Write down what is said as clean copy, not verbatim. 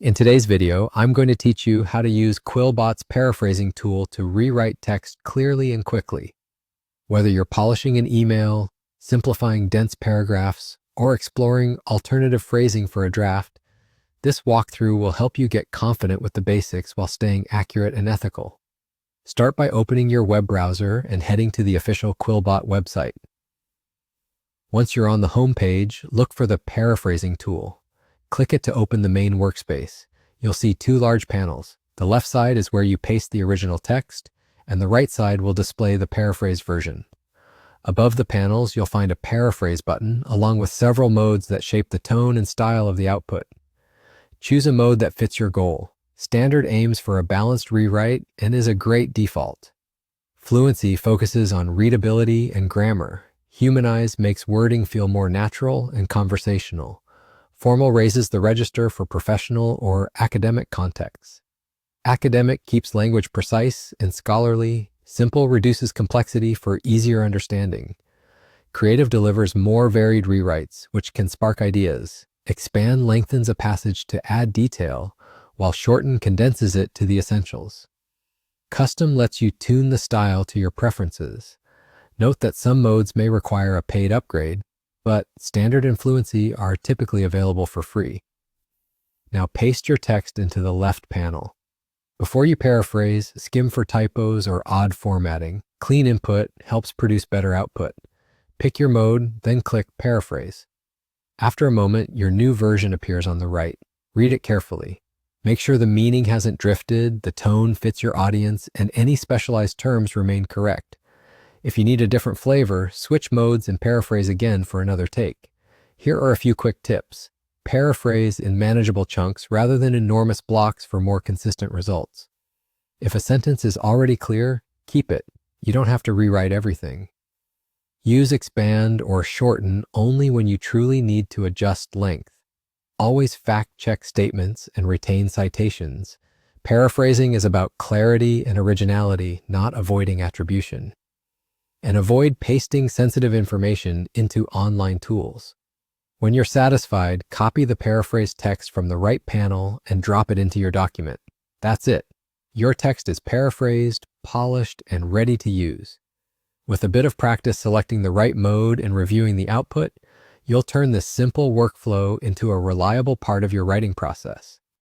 In today's video, I'm going to teach you how to use Quillbot's paraphrasing tool to rewrite text clearly and quickly. Whether you're polishing an email, simplifying dense paragraphs, or exploring alternative phrasing for a draft, this walkthrough will help you get confident with the basics while staying accurate and ethical. Start by opening your web browser and heading to the official Quillbot website. Once you're on the home page, look for the Paraphrasing tool. Click it to open the main workspace. You'll see two large panels. The left side is where you paste the original text, and the right side will display the paraphrase version. Above the panels, you'll find a Paraphrase button, along with several modes that shape the tone and style of the output. Choose a mode that fits your goal. Standard aims for a balanced rewrite and is a great default. Fluency focuses on readability and grammar. Humanize makes wording feel more natural and conversational. Formal raises the register for professional or academic contexts. Academic keeps language precise and scholarly. Simple reduces complexity for easier understanding. Creative delivers more varied rewrites, which can spark ideas. Expand lengthens a passage to add detail, while Shorten condenses it to the essentials. Custom lets you tune the style to your preferences. Note that some modes may require a paid upgrade, but Standard and Fluency are typically available for free. Now paste your text into the left panel. Before you paraphrase, skim for typos or odd formatting. Clean input helps produce better output. Pick your mode, then click Paraphrase. After a moment, your new version appears on the right. Read it carefully. Make sure the meaning hasn't drifted, the tone fits your audience, and any specialized terms remain correct. If you need a different flavor, switch modes and paraphrase again for another take. Here are a few quick tips. Paraphrase in manageable chunks rather than enormous blocks for more consistent results. If a sentence is already clear, keep it. You don't have to rewrite everything. Use expand or shorten only when you truly need to adjust length. Always fact-check statements and retain citations. Paraphrasing is about clarity and originality, not avoiding attribution. And avoid pasting sensitive information into online tools. When you're satisfied, copy the paraphrase text from the right panel and drop it into your document. That's it. Your text is paraphrased, polished, and ready to use. With a bit of practice selecting the right mode and reviewing the output, you'll turn this simple workflow into a reliable part of your writing process.